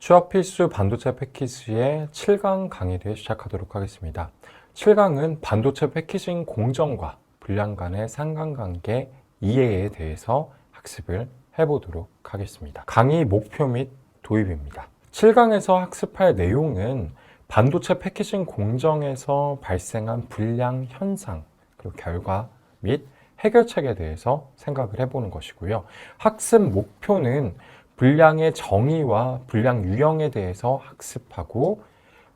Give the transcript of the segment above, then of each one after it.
취업 필수 반도체 패키지의 7강 강의를 시작하도록 하겠습니다. 7강은 반도체 패키징 공정과 분량 간의 상관관계 이해에 대해서 학습을 해보도록 하겠습니다. 강의 목표 및 도입입니다. 7강에서 학습할 내용은 반도체 패키징 공정에서 발생한 불량 현상, 그리고 결과 및 해결책에 대해서 생각을 해보는 것이고요. 학습 목표는 불량의 정의와 불량 유형에 대해서 학습하고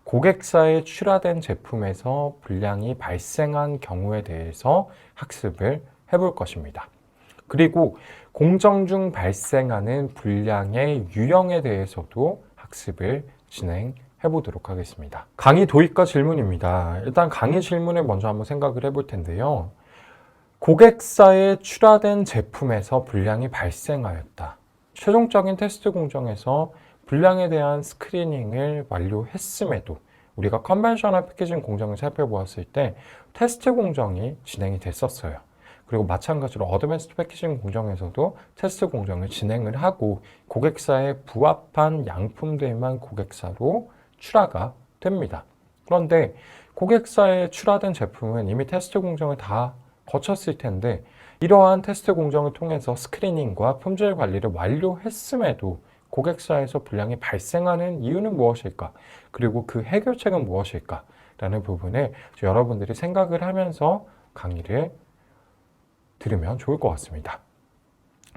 고객사에 출하된 제품에서 불량이 발생한 경우에 대해서 학습을 해볼 것입니다. 그리고 공정 중 발생하는 불량의 유형에 대해서도 학습을 진행해 보도록 하겠습니다. 강의 도입과 질문입니다. 일단 강의 질문을 먼저 한번 생각을 해볼 텐데요. 고객사에 출하된 제품에서 불량이 발생하였다. 최종적인 테스트 공정에서 불량에 대한 스크리닝을 완료했음에도 우리가 컨벤셔널 패키징 공정을 살펴보았을 때 테스트 공정이 진행이 됐었어요. 그리고 마찬가지로 어드밴스드 패키징 공정에서도 테스트 공정을 진행을 하고 고객사에 부합한 양품들만 고객사로 출하가 됩니다. 그런데 고객사에 출하된 제품은 이미 테스트 공정을 다 거쳤을 텐데 이러한 테스트 공정을 통해서 스크리닝과 품질 관리를 완료했음에도 고객사에서 불량이 발생하는 이유는 무엇일까? 그리고 그 해결책은 무엇일까? 라는 부분을 여러분들이 생각을 하면서 강의를 들으면 좋을 것 같습니다.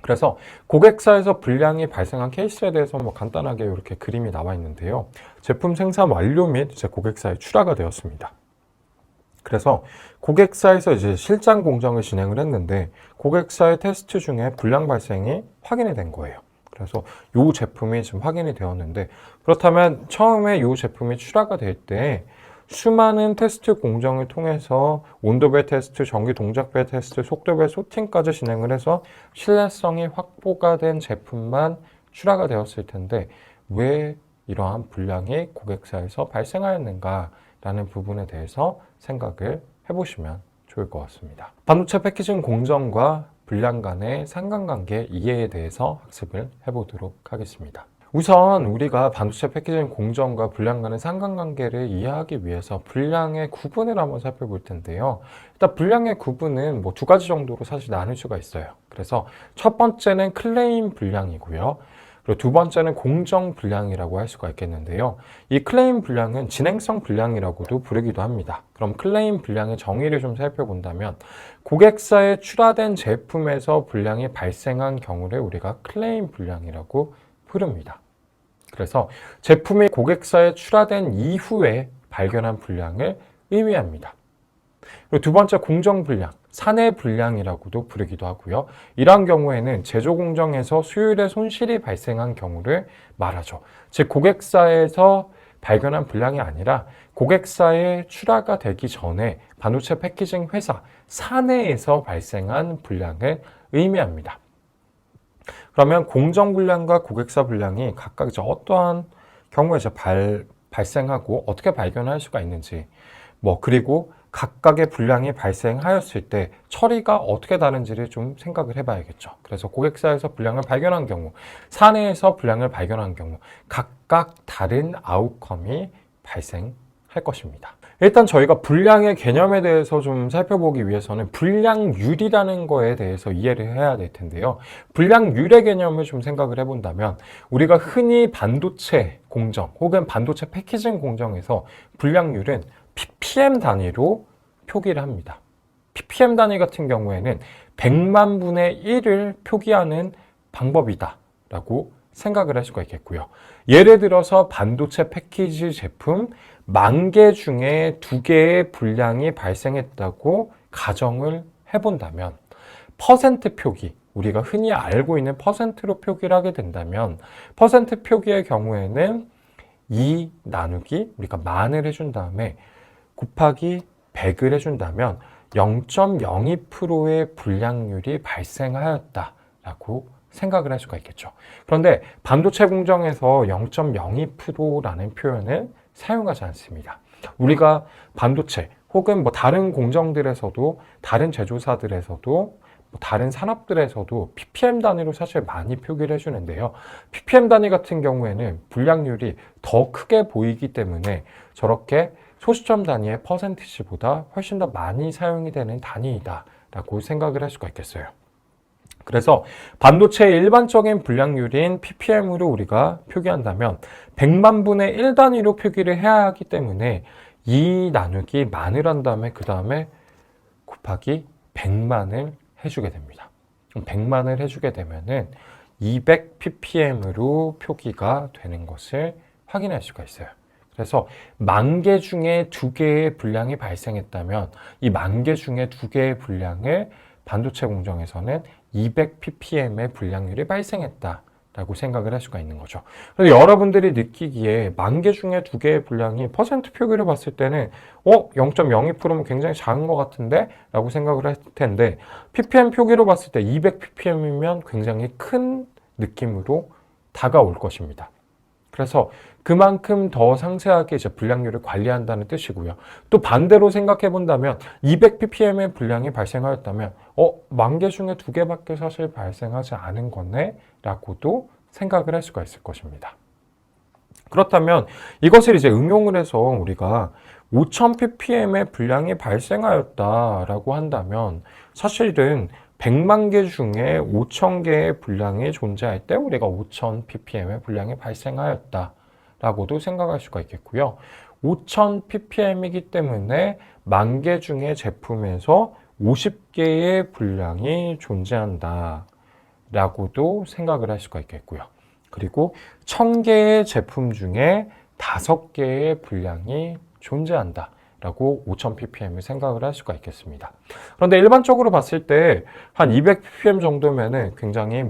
그래서 고객사에서 불량이 발생한 케이스에 대해서 간단하게 이렇게 그림이 나와 있는데요. 제품 생산 완료 및 이제 고객사에 출하가 되었습니다. 그래서 고객사에서 이제 실장 공정을 진행을 했는데 고객사의 테스트 중에 불량 발생이 확인이 된 거예요. 그래서 이 제품이 지금 확인이 되었는데 그렇다면 처음에 이 제품이 출하가 될 때 수많은 테스트 공정을 통해서 온도별 테스트, 전기 동작별 테스트, 속도별 소팅까지 진행을 해서 신뢰성이 확보가 된 제품만 출하가 되었을 텐데 왜 이러한 불량이 고객사에서 발생하였는가 라는 부분에 대해서 생각을 해보시면 좋을 것 같습니다. 반도체 패키징 공정과 불량 간의 상관관계 이해에 대해서 학습을 해보도록 하겠습니다. 우선 우리가 반도체 패키징 공정과 불량 간의 상관관계를 이해하기 위해서 불량의 구분을 한번 살펴볼 텐데요. 일단 불량의 구분은 두 가지 정도로 사실 나눌 수가 있어요. 그래서 첫 번째는 클레임 불량이고요. 그리고 두 번째는 공정 불량이라고 할 수가 있겠는데요. 이 클레임 불량은 진행성 불량이라고도 부르기도 합니다. 그럼 클레임 불량의 정의를 좀 살펴본다면 고객사에 출하된 제품에서 불량이 발생한 경우를 우리가 클레임 불량이라고 부릅니다. 그래서 제품이 고객사에 출하된 이후에 발견한 불량을 의미합니다. 그리고 두 번째 공정 불량, 사내 불량이라고도 부르기도 하고요. 이러한 경우에는 제조 공정에서 수율에 손실이 발생한 경우를 말하죠. 즉 고객사에서 발견한 불량이 아니라 고객사에 출하가 되기 전에 반도체 패키징 회사 사내에서 발생한 불량을 의미합니다. 그러면 공정 불량과 고객사 불량이 각각 이제 어떠한 경우에 이제 발생하고 어떻게 발견할 수가 있는지, 그리고 각각의 불량이 발생하였을 때 처리가 어떻게 다른지를 좀 생각을 해봐야겠죠. 그래서 고객사에서 불량을 발견한 경우, 사내에서 불량을 발견한 경우 각각 다른 아웃컴이 발생할 것입니다. 일단 저희가 불량의 개념에 대해서 좀 살펴보기 위해서는 불량률이라는 거에 대해서 이해를 해야 될 텐데요. 불량률의 개념을 좀 생각을 해본다면 우리가 흔히 반도체 공정 혹은 반도체 패키징 공정에서 불량률은 ppm 단위로 표기를 합니다. ppm 단위 같은 경우에는 100만 분의 1을 표기하는 방법이다 라고 생각을 할 수가 있겠고요. 예를 들어서 반도체 패키지 제품 10,000개 중에 2개의 불량이 발생했다고 가정을 해본다면 퍼센트 표기, 우리가 흔히 알고 있는 퍼센트로 표기를 하게 된다면 퍼센트 표기의 경우에는 2 나누기 우리가 만을 해준 다음에 곱하기 100을 해준다면 0.02%의 불량률이 발생하였다라고 생각을 할 수가 있겠죠. 그런데 반도체 공정에서 0.02%라는 표현을 사용하지 않습니다. 우리가 반도체 혹은 다른 공정들에서도 다른 제조사들에서도 다른 산업들에서도 ppm 단위로 사실 많이 표기를 해주는데요. ppm 단위 같은 경우에는 불량률이 더 크게 보이기 때문에 저렇게 소수점 단위의 퍼센티지보다 훨씬 더 많이 사용이 되는 단위이다라고 생각을 할 수가 있겠어요. 그래서 반도체의 일반적인 불량률인 ppm으로 우리가 표기한다면 100만 분의 1 단위로 표기를 해야 하기 때문에 2 나누기 만을 한 다음에 그 다음에 곱하기 100만을 해주게 됩니다. 100만을 해주게 되면은 200 ppm으로 표기가 되는 것을 확인할 수가 있어요. 그래서 10,000개 중에 2개의 불량이 발생했다면 이 10,000개 중에 2개의 불량을 반도체 공정에서는 200 ppm의 불량률이 발생했다라고 생각을 할 수가 있는 거죠. 그래서 여러분들이 느끼기에 10,000개 중에 2개의 불량이 퍼센트 표기를 봤을 때는 0.02%면 굉장히 작은 것 같은데? 라고 생각을 할 텐데 ppm 표기로 봤을 때 200 ppm이면 굉장히 큰 느낌으로 다가올 것입니다. 그래서 그만큼 더 상세하게 이제 불량률을 관리한다는 뜻이고요. 또 반대로 생각해 본다면 200 ppm의 불량이 발생하였다면 10,000개 중에 2개밖에 사실 발생하지 않은 거네? 라고도 생각을 할 수가 있을 것입니다. 그렇다면 이것을 이제 응용을 해서 우리가 5,000 ppm의 불량이 발생하였다라고 한다면 사실은 100만 개 중에 5,000개의 불량이 존재할 때 우리가 5,000 ppm의 불량이 발생하였다라고도 생각할 수가 있겠고요. 5,000 ppm이기 때문에 10,000개 중에 제품에서 50개의 불량이 존재한다라고도 생각을 할 수가 있겠고요. 그리고 1,000개의 제품 중에 5개의 불량이 존재한다. 라고 5,000 ppm을 생각을 할 수가 있겠습니다. 그런데 일반적으로 봤을 때 한 200 ppm 정도면은 굉장히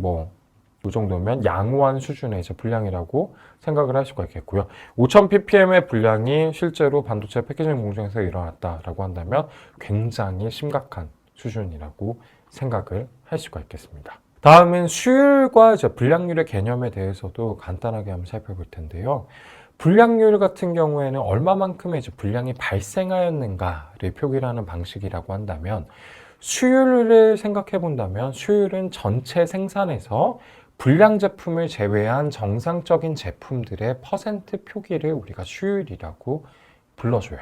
이 정도면 양호한 수준의 이제 불량이라고 생각을 할 수가 있겠고요. 5,000 ppm의 불량이 실제로 반도체 패키징 공정에서 일어났다라고 한다면 굉장히 심각한 수준이라고 생각을 할 수가 있겠습니다. 다음은 수율과 이제 불량률의 개념에 대해서도 간단하게 한번 살펴볼 텐데요. 불량률 같은 경우에는 얼마만큼의 이제 불량이 발생하였는가를 표기를 하는 방식이라고 한다면 수율을 생각해 본다면 수율은 전체 생산에서 불량 제품을 제외한 정상적인 제품들의 퍼센트 표기를 우리가 수율이라고 불러줘요.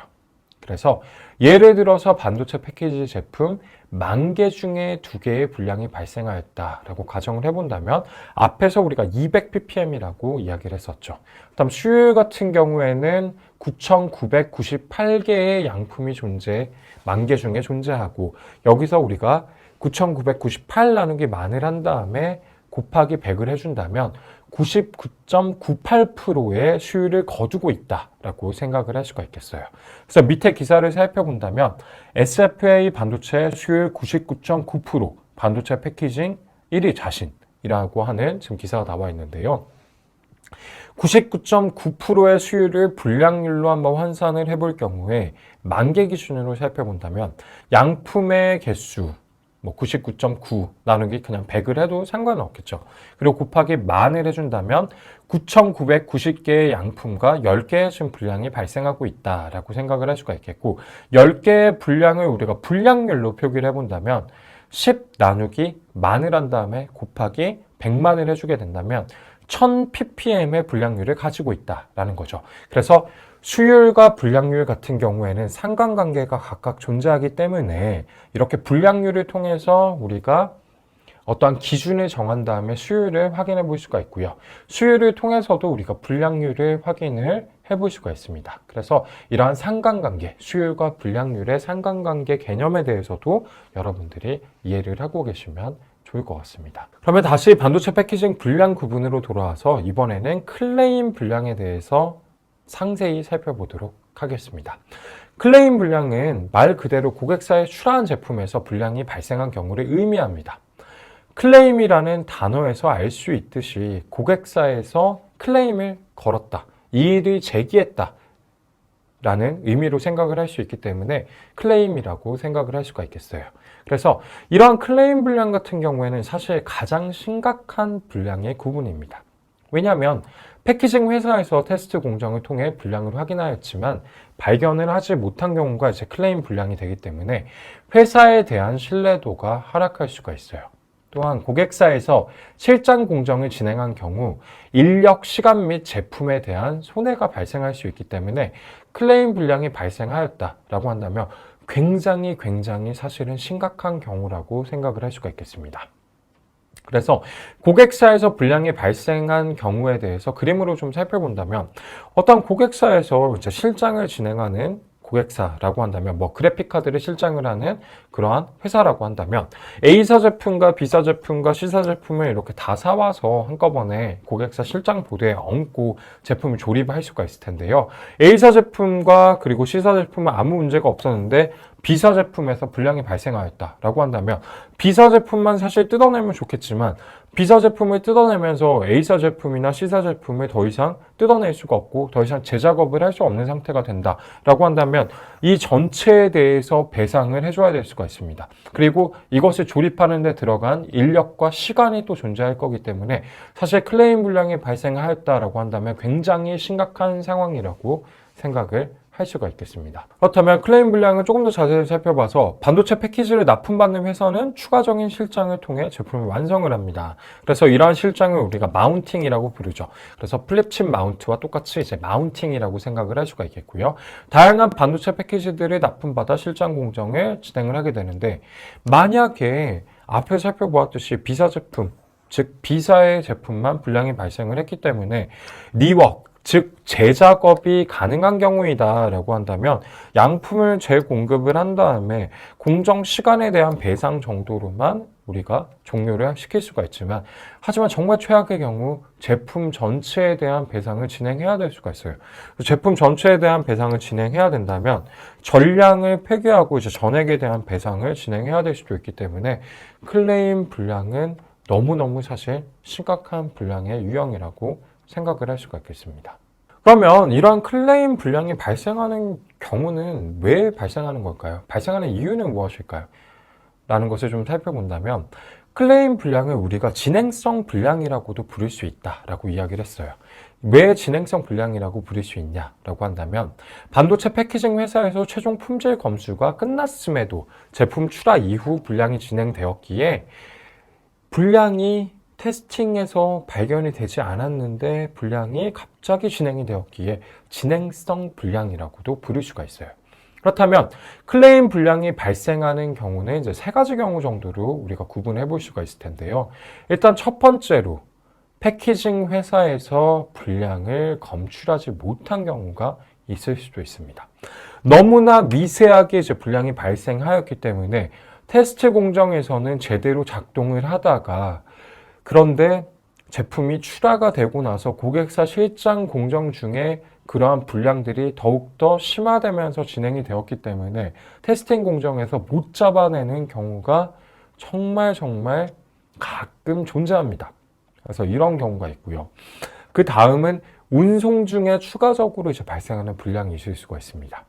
그래서 예를 들어서 반도체 패키지 제품 10,000개 중에 2개의 불량이 발생하였다라고 가정을 해본다면 앞에서 우리가 200 ppm이라고 이야기를 했었죠. 그다음 수율 같은 경우에는 9,998개의 양품이 10,000개 중에 존재하고 여기서 우리가 9,998 나누기 만을 한 다음에 곱하기 100을 해준다면 99.98%의 수율을 거두고 있다라고 생각을 할 수가 있겠어요. 그래서 밑에 기사를 살펴본다면 SFA 반도체 수율 99.9%, 반도체 패키징 1위 자신이라고 하는 지금 기사가 나와 있는데요. 99.9%의 수율을 불량률로 한번 환산을 해볼 경우에 10,000개 기준으로 살펴본다면 양품의 개수 99.9 나누기 그냥 100을 해도 상관은 없겠죠. 그리고 곱하기 만을 해준다면 9,990개의 양품과 10개의 지금 불량이 발생하고 있다라고 생각을 할 수가 있겠고 10개의 불량을 우리가 불량률로 표기를 해본다면 10 나누기 만을 한 다음에 곱하기 100만을 해주게 된다면 1000 ppm의 불량률을 가지고 있다라는 거죠. 그래서 수율과 불량률 같은 경우에는 상관관계가 각각 존재하기 때문에 이렇게 불량률을 통해서 우리가 어떠한 기준을 정한 다음에 수율을 확인해 볼 수가 있고요. 수율을 통해서도 우리가 불량률을 확인을 해볼 수가 있습니다. 그래서 이러한 상관관계, 수율과 불량률의 상관관계 개념에 대해서도 여러분들이 이해를 하고 계시면 좋을 것 같습니다. 그러면 다시 반도체 패키징 불량 구분으로 돌아와서 이번에는 클레임 불량에 대해서 상세히 살펴보도록 하겠습니다. 클레임 불량은 말 그대로 고객사에 출하한 제품에서 불량이 발생한 경우를 의미합니다. 클레임이라는 단어에서 알 수 있듯이 고객사에서 클레임을 걸었다, 이의를 제기했다 라는 의미로 생각을 할 수 있기 때문에 클레임이라고 생각을 할 수가 있겠어요. 그래서 이러한 클레임 불량 같은 경우에는 사실 가장 심각한 불량의 구분입니다. 왜냐하면 패키징 회사에서 테스트 공정을 통해 불량을 확인하였지만 발견을 하지 못한 경우가 이제 클레임 불량이 되기 때문에 회사에 대한 신뢰도가 하락할 수가 있어요. 또한 고객사에서 실장 공정을 진행한 경우 인력, 시간 및 제품에 대한 손해가 발생할 수 있기 때문에 클레임 불량이 발생하였다라고 한다면 굉장히 사실은 심각한 경우라고 생각을 할 수가 있겠습니다. 그래서 고객사에서 불량이 발생한 경우에 대해서 그림으로 좀 살펴본다면 어떤 고객사에서 이제 실장을 진행하는 고객사라고 한다면 뭐 그래픽카드를 실장을 하는 그러한 회사라고 한다면 A사 제품과 B사 제품과 C사 제품을 이렇게 다 사와서 한꺼번에 고객사 실장 보드에 얹고 제품을 조립할 수가 있을 텐데요. A사 제품과 그리고 C사 제품은 아무 문제가 없었는데 B사 제품에서 불량이 발생하였다라고 한다면 B사 제품만 사실 뜯어내면 좋겠지만 B사 제품을 뜯어내면서 A사 제품이나 C사 제품을 더 이상 뜯어낼 수가 없고 더 이상 재작업을 할 수 없는 상태가 된다라고 한다면 이 전체에 대해서 배상을 해줘야 될 수가 있습니다. 그리고 이것을 조립하는 데 들어간 인력과 시간이 또 존재할 거기 때문에 사실 클레임 불량이 발생하였다라고 한다면 굉장히 심각한 상황이라고 생각을 할 수가 있겠습니다. 그렇다면 클레임 불량을 조금 더 자세히 살펴봐서 반도체 패키지를 납품받는 회사는 추가적인 실장을 통해 제품을 완성을 합니다. 그래서 이러한 실장을 우리가 마운팅이라고 부르죠. 그래서 플립칩 마운트와 똑같이 이제 마운팅이라고 생각을 할 수가 있겠고요. 다양한 반도체 패키지들을 납품받아 실장 공정을 진행을 하게 되는데 만약에 앞에 살펴보았듯이 B사 제품, 즉 B사의 제품만 불량이 발생을 했기 때문에 리워크 즉 재작업이 가능한 경우이다 라고 한다면 양품을 재공급을 한 다음에 공정 시간에 대한 배상 정도로만 우리가 종료를 시킬 수가 있지만 하지만 정말 최악의 경우 제품 전체에 대한 배상을 진행해야 될 수가 있어요. 제품 전체에 대한 배상을 진행해야 된다면 전량을 폐기하고 이제 전액에 대한 배상을 진행해야 될 수도 있기 때문에 클레임 불량은 너무너무 사실 심각한 불량의 유형이라고 생각을 할 수가 있겠습니다. 그러면 이러한 클레임 불량이 발생하는 경우는 왜 발생하는 걸까요? 발생하는 이유는 무엇일까요? 라는 것을 좀 살펴본다면 클레임 불량을 우리가 진행성 불량이라고도 부를 수 있다라고 이야기를 했어요. 왜 진행성 불량이라고 부를 수 있냐라고 한다면 반도체 패키징 회사에서 최종 품질 검수가 끝났음에도 제품 출하 이후 불량이 진행되었기에 불량이 테스팅에서 발견이 되지 않았는데 불량이 갑자기 진행이 되었기에 진행성 불량이라고도 부를 수가 있어요. 그렇다면 클레임 불량이 발생하는 경우는 이제 세 가지 경우 정도로 우리가 구분해 볼 수가 있을 텐데요. 일단 첫 번째로 패키징 회사에서 불량을 검출하지 못한 경우가 있을 수도 있습니다. 너무나 미세하게 이제 불량이 발생하였기 때문에 테스트 공정에서는 제대로 작동을 하다가 그런데 제품이 출하가 되고 나서 고객사 실장 공정 중에 그러한 불량들이 더욱더 심화되면서 진행이 되었기 때문에 테스팅 공정에서 못 잡아내는 경우가 정말 가끔 존재합니다. 그래서 이런 경우가 있고요. 그 다음은 운송 중에 추가적으로 이제 발생하는 불량이 있을 수가 있습니다.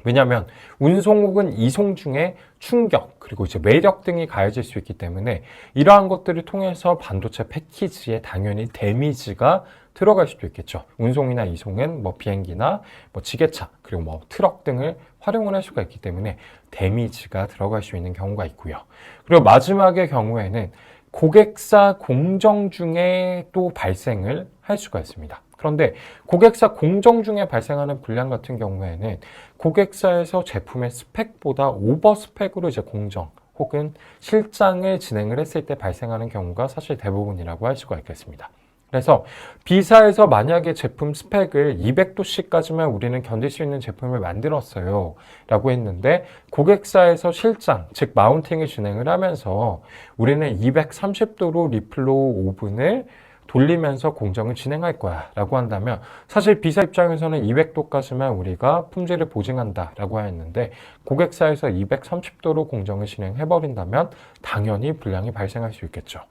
왜냐하면 운송 혹은 이송 중에 충격 그리고 이제 매력 등이 가해질 수 있기 때문에 이러한 것들을 통해서 반도체 패키지에 당연히 데미지가 들어갈 수도 있겠죠. 운송이나 이송은 뭐 비행기나 뭐 지게차 그리고 뭐 트럭 등을 활용을 할 수가 있기 때문에 데미지가 들어갈 수 있는 경우가 있고요. 그리고 마지막의 경우에는 고객사 공정 중에 또 발생을 할 수가 있습니다. 그런데 고객사 공정 중에 발생하는 불량 같은 경우에는 고객사에서 제품의 스펙보다 오버 스펙으로 이제 공정 혹은 실장을 진행을 했을 때 발생하는 경우가 사실 대부분이라고 할 수가 있겠습니다. 그래서 B사에서 만약에 제품 스펙을 200도씨까지만 우리는 견딜 수 있는 제품을 만들었어요 라고 했는데 고객사에서 실장, 즉 마운팅을 진행을 하면서 우리는 230도로 리플로 오븐을 돌리면서 공정을 진행할 거야 라고 한다면 사실 B사 입장에서는 200도까지만 우리가 품질을 보증한다 라고 했는데 고객사에서 230도로 공정을 진행해버린다면 당연히 불량이 발생할 수 있겠죠.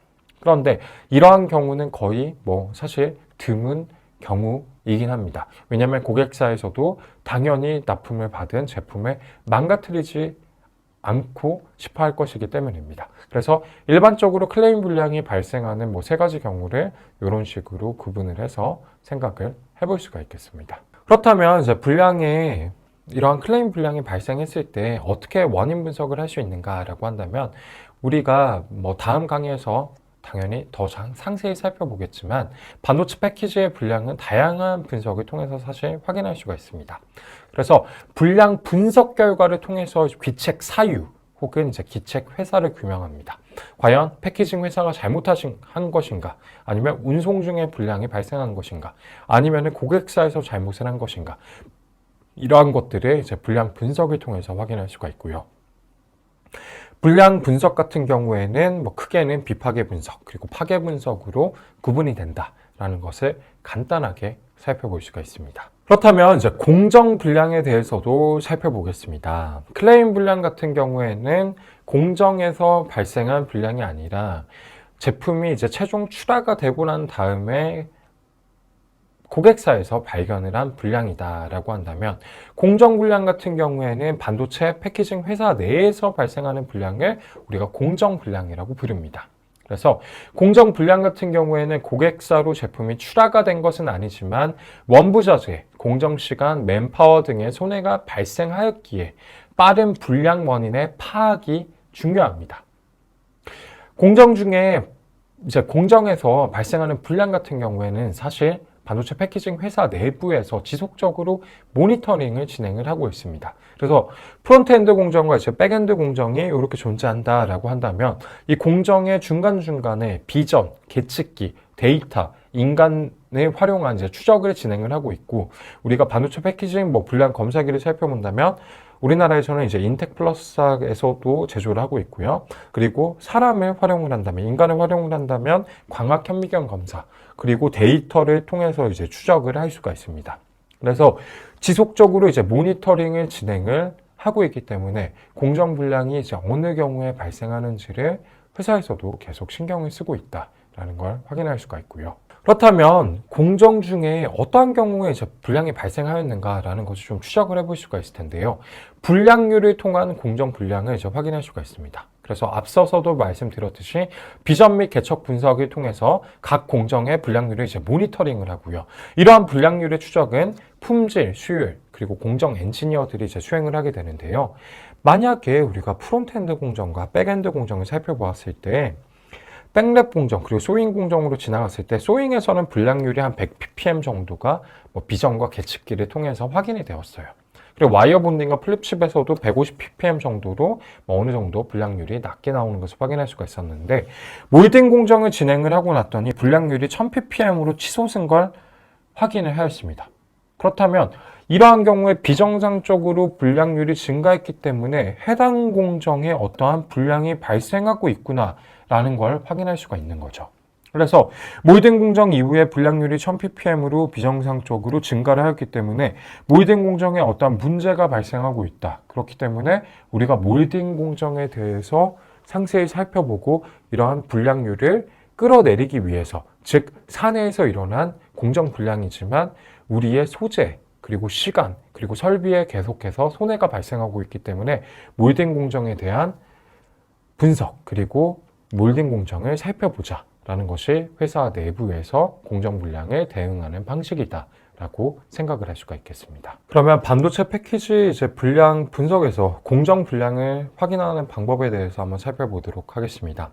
그런데 이러한 경우는 거의 뭐 사실 드문 경우이긴 합니다. 왜냐하면 고객사에서도 당연히 납품을 받은 제품을 망가뜨리지 않고 싶어 할 것이기 때문입니다. 그래서 일반적으로 클레임 불량이 발생하는 뭐 세 가지 경우를 이런 식으로 구분을 해서 생각을 해볼 수가 있겠습니다. 그렇다면 이제 불량에 이러한 클레임 불량이 발생했을 때 어떻게 원인 분석을 할 수 있는가라고 한다면 우리가 뭐 다음 강의에서 당연히 더 상세히 살펴보겠지만 반도체 패키지의 불량은 다양한 분석을 통해서 사실 확인할 수가 있습니다. 그래서 불량 분석 결과를 통해서 귀책 사유 혹은 이제 기책 회사를 규명합니다. 과연 패키징 회사가 한 것인가, 아니면 운송 중에 불량이 발생한 것인가, 아니면 고객사에서 잘못을 한 것인가, 이러한 것들을 이제 불량 분석을 통해서 확인할 수가 있고요. 불량 분석 같은 경우에는 뭐 크게는 비파괴 분석 그리고 파괴 분석으로 구분이 된다라는 것을 간단하게 살펴볼 수가 있습니다. 그렇다면 이제 공정 불량에 대해서도 살펴보겠습니다. 클레임 불량 같은 경우에는 공정에서 발생한 불량이 아니라 제품이 이제 최종 출하가 되고 난 다음에 고객사에서 발견을 한 불량이다라고 한다면, 공정 불량 같은 경우에는 반도체 패키징 회사 내에서 발생하는 불량을 우리가 공정 불량이라고 부릅니다. 그래서 공정 불량 같은 경우에는 고객사로 제품이 출하가 된 것은 아니지만 원부 자재, 공정 시간, 맨파워 등의 손해가 발생하였기에 빠른 불량 원인의 파악이 중요합니다. 공정 중에 이제 공정에서 발생하는 불량 같은 경우에는 사실 반도체 패키징 회사 내부에서 지속적으로 모니터링을 진행을 하고 있습니다. 그래서 프론트엔드 공정과 이제 백엔드 공정이 이렇게 존재한다라고 한다면 이 공정의 중간중간에 비전, 계측기, 데이터, 인간을 활용한 이제 추적을 진행을 하고 있고, 우리가 반도체 패키징 뭐 불량 검사기를 살펴본다면 우리나라에서는 이제 인텍플러스에서도 제조를 하고 있고요. 그리고 사람을 활용을 한다면, 인간을 활용을 한다면 광학 현미경 검사, 그리고 데이터를 통해서 이제 추적을 할 수가 있습니다. 그래서 지속적으로 이제 모니터링을 진행을 하고 있기 때문에 공정 불량이 이제 어느 경우에 발생하는지를 회사에서도 계속 신경을 쓰고 있다라는 걸 확인할 수가 있고요. 그렇다면 공정 중에 어떠한 경우에 이제 불량이 발생하였는가라는 것을 좀 추적을 해볼 수가 있을 텐데요. 불량률을 통한 공정 불량을 이제 확인할 수가 있습니다. 그래서 앞서서도 말씀드렸듯이 비전 및 개척 분석을 통해서 각 공정의 불량률을 이제 모니터링을 하고요. 이러한 불량률의 추적은 품질, 수율, 그리고 공정 엔지니어들이 이제 수행을 하게 되는데요. 만약에 우리가 프론트엔드 공정과 백엔드 공정을 살펴보았을 때 백랩 공정 그리고 소잉 공정으로 지나갔을 때 소잉에서는 불량률이 한 100ppm 정도가 뭐 비전과 계측기를 통해서 확인이 되었어요. 그리고 와이어 본딩과 플립칩에서도 150ppm 정도로 뭐 어느 정도 불량률이 낮게 나오는 것을 확인할 수가 있었는데, 몰딩 공정을 진행을 하고 났더니 불량률이 1000ppm으로 치솟은 걸 확인을 하였습니다. 그렇다면 이러한 경우에 비정상적으로 불량률이 증가했기 때문에 해당 공정에 어떠한 불량이 발생하고 있구나라는 걸 확인할 수가 있는 거죠. 그래서 몰딩 공정 이후에 불량률이 1000ppm으로 비정상적으로 증가를 하였기 때문에 몰딩 공정에 어떠한 문제가 발생하고 있다. 그렇기 때문에 우리가 몰딩 공정에 대해서 상세히 살펴보고 이러한 불량률을 끌어내리기 위해서, 즉 사내에서 일어난 공정 불량이지만 우리의 소재, 그리고 시간, 그리고 설비에 계속해서 손해가 발생하고 있기 때문에 몰딩 공정에 대한 분석, 그리고 몰딩 공정을 살펴보자 라는 것이 회사 내부에서 공정 불량에 대응하는 방식이다 라고 생각을 할 수가 있겠습니다. 그러면 반도체 패키지 이제 불량 분석에서 공정 불량을 확인하는 방법에 대해서 한번 살펴보도록 하겠습니다.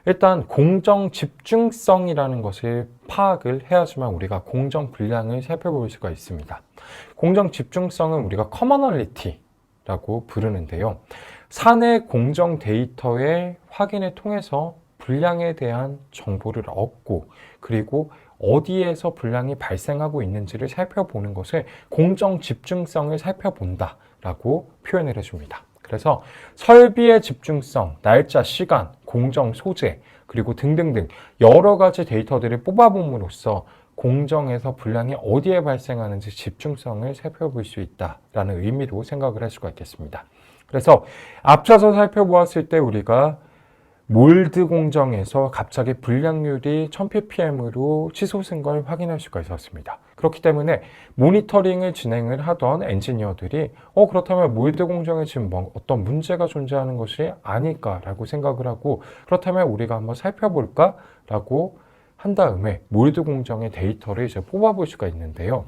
일단 공정 집중성이라는 것을 파악을 해야지만 우리가 공정 불량을 살펴볼 수가 있습니다. 공정 집중성은 우리가 커머널리티라고 부르는데요. 사내 공정 데이터의 확인을 통해서 불량에 대한 정보를 얻고, 그리고 어디에서 불량이 발생하고 있는지를 살펴보는 것을 공정 집중성을 살펴본다 라고 표현을 해줍니다. 그래서 설비의 집중성, 날짜, 시간, 공정 소재, 그리고 등등등 여러 가지 데이터들을 뽑아봄으로써 공정에서 불량이 어디에 발생하는지 집중성을 살펴볼 수 있다라는 의미로 생각을 할 수가 있겠습니다. 그래서 앞서서 살펴보았을 때 우리가 몰드 공정에서 갑자기 불량률이 1000ppm으로 치솟은 걸 확인할 수가 있었습니다. 그렇기 때문에 모니터링을 진행을 하던 엔지니어들이 그렇다면 몰드 공정에 지금 어떤 문제가 존재하는 것이 아닐까라고 생각을 하고, 그렇다면 우리가 한번 살펴볼까라고 한 다음에 몰드 공정의 데이터를 이제 뽑아볼 수가 있는데요.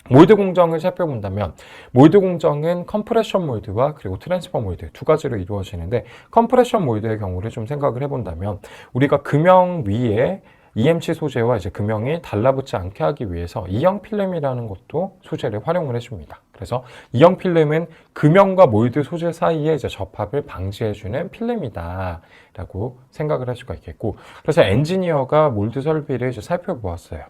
몰드 공정을 살펴본다면 몰드 공정은 컴프레션 몰드와 그리고 트랜스퍼 몰드 두 가지로 이루어지는데, 컴프레션 몰드의 경우를 좀 생각을 해본다면 우리가 금형 위에 EMC 소재와 이제 금형이 달라붙지 않게 하기 위해서 E형 필름이라는 것도 소재를 활용을 해줍니다. 그래서 E형 필름은 금형과 몰드 소재 사이에 이제 접합을 방지해주는 필름이다 라고 생각을 할 수가 있겠고, 그래서 엔지니어가 몰드 설비를 이제 살펴보았어요.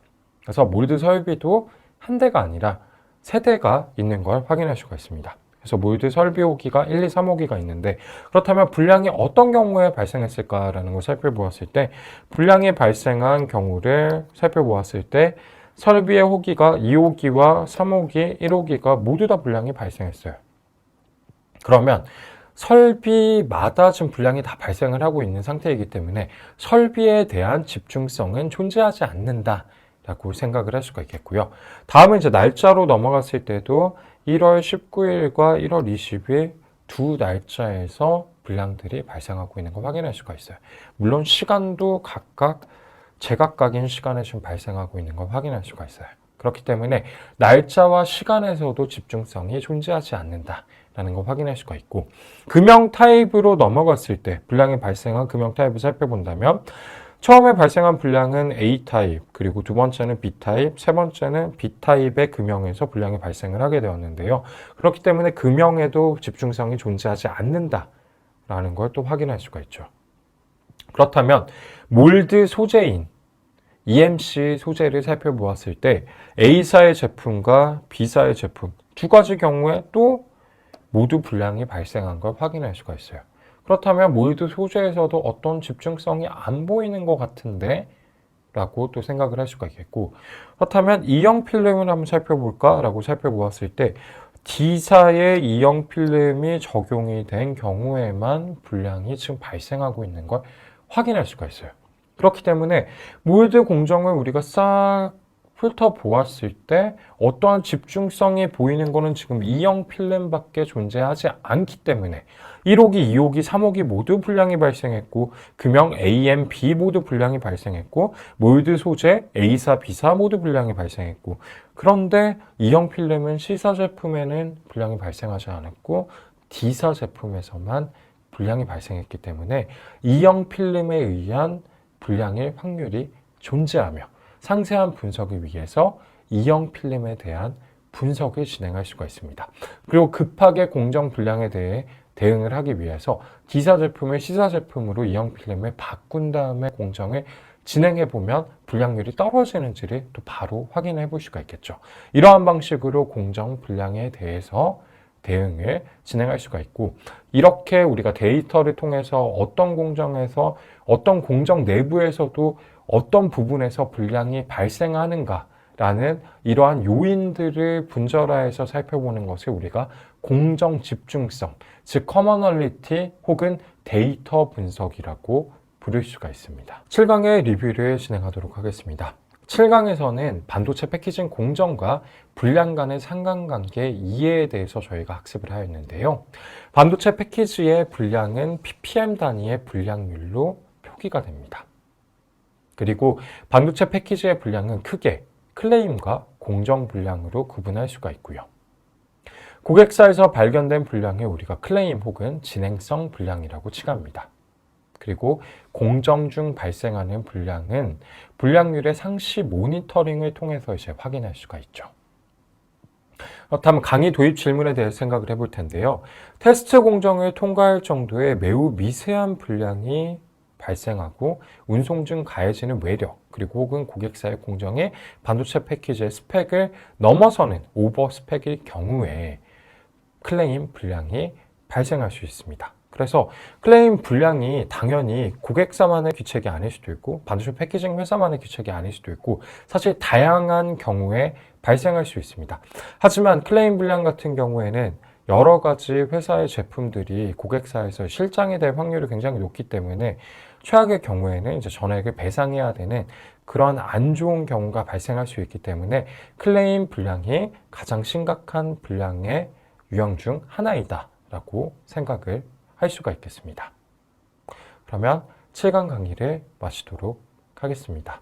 그래서 몰드 설비도 한 대가 아니라 세 대가 있는 걸 확인할 수가 있습니다. 그래서 몰드 설비 호기가 1, 2, 3호기가 있는데, 그렇다면 불량이 어떤 경우에 발생했을까라는 걸 살펴보았을 때, 불량이 발생한 경우를 살펴보았을 때 설비의 호기가 2호기와 3호기, 1호기가 모두 다 불량이 발생했어요. 그러면 설비마다 지금 불량이 다 발생을 하고 있는 상태이기 때문에 설비에 대한 집중성은 존재하지 않는다 라고 생각을 할 수가 있겠고요. 다음은 이제 날짜로 넘어갔을 때도 1월 19일과 1월 20일 두 날짜에서 불량들이 발생하고 있는 걸 확인할 수가 있어요. 물론 시간도 각각 제각각인 시간에 지금 발생하고 있는 걸 확인할 수가 있어요. 그렇기 때문에 날짜와 시간에서도 집중성이 존재하지 않는다라는 걸 확인할 수가 있고, 금형 타입으로 넘어갔을 때 불량이 발생한 금형 타입을 살펴본다면 처음에 발생한 불량은 A타입, 그리고 두 번째는 B타입, 세 번째는 B타입의 금형에서 불량이 발생을 하게 되었는데요. 그렇기 때문에 금형에도 집중성이 존재하지 않는다라는 걸 또 확인할 수가 있죠. 그렇다면 몰드 소재인 EMC 소재를 살펴보았을 때 A사의 제품과 B사의 제품 두 가지 경우에 또 모두 불량이 발생한 걸 확인할 수가 있어요. 그렇다면 몰드 소재에서도 어떤 집중성이 안 보이는 것 같은데 라고 또 생각을 할 수가 있겠고, 그렇다면 E형 필름을 한번 살펴볼까 라고 살펴보았을 때 D사의 E형 필름이 적용이 된 경우에만 불량이 지금 발생하고 있는 걸 확인할 수가 있어요. 그렇기 때문에 몰드 공정을 우리가 싹 훑어보았을 때 어떠한 집중성이 보이는 것은 지금 E형 필름밖에 존재하지 않기 때문에 1호기, 2호기, 3호기 모두 불량이 발생했고, 금형 AM, B 모두 불량이 발생했고, 몰드 소재 A사, B사 모두 불량이 발생했고, 그런데 E형 필름은 C사 제품에는 불량이 발생하지 않았고 D사 제품에서만 불량이 발생했기 때문에 E형 필름에 의한 불량일 확률이 존재하며, 상세한 분석을 위해서 E형 필름에 대한 분석을 진행할 수가 있습니다. 그리고 급하게 공정 불량에 대해 대응을 하기 위해서 D사 제품을 C사 제품으로 E형 필름을 바꾼 다음에 공정을 진행해 보면 불량률이 떨어지는지를 또 바로 확인해 볼 수가 있겠죠. 이러한 방식으로 공정 불량에 대해서 대응을 진행할 수가 있고, 이렇게 우리가 데이터를 통해서 어떤 공정에서 어떤 공정 내부에서도 어떤 부분에서 불량이 발생하는가라는 이러한 요인들을 분절화해서 살펴보는 것을 우리가 공정 집중성, 즉 커머널리티 혹은 데이터 분석이라고 부를 수가 있습니다. 7강의 리뷰를 진행하도록 하겠습니다. 7강에서는 반도체 패키징 공정과 불량 간의 상관관계 이해에 대해서 저희가 학습을 하였는데요. 반도체 패키지의 불량은 ppm 단위의 불량률로 표기가 됩니다. 그리고 반도체 패키지의 불량은 크게 클레임과 공정 불량으로 구분할 수가 있고요. 고객사에서 발견된 불량을 우리가 클레임 혹은 진행성 불량이라고 칭합니다. 그리고 공정 중 발생하는 불량은 불량률의 상시 모니터링을 통해서 이제 확인할 수가 있죠. 그렇다면 강의 도입 질문에 대해서 생각을 해볼 텐데요. 테스트 공정을 통과할 정도의 매우 미세한 불량이 발생하고 운송 중 가해지는 외력, 그리고 혹은 고객사의 공정에 반도체 패키지의 스펙을 넘어서는 오버 스펙일 경우에 클레임 불량이 발생할 수 있습니다. 그래서 클레임 불량이 당연히 고객사만의 귀책이 아닐 수도 있고 반도체 패키징 회사만의 귀책이 아닐 수도 있고 사실 다양한 경우에 발생할 수 있습니다. 하지만 클레임 불량 같은 경우에는 여러 가지 회사의 제품들이 고객사에서 실장이 될 확률이 굉장히 높기 때문에 최악의 경우에는 이제 전액을 배상해야 되는 그런 안 좋은 경우가 발생할 수 있기 때문에 클레임 불량이 가장 심각한 불량의 유형 중 하나이다 라고 생각을 할 수가 있겠습니다. 그러면 7강 강의를 마치도록 하겠습니다.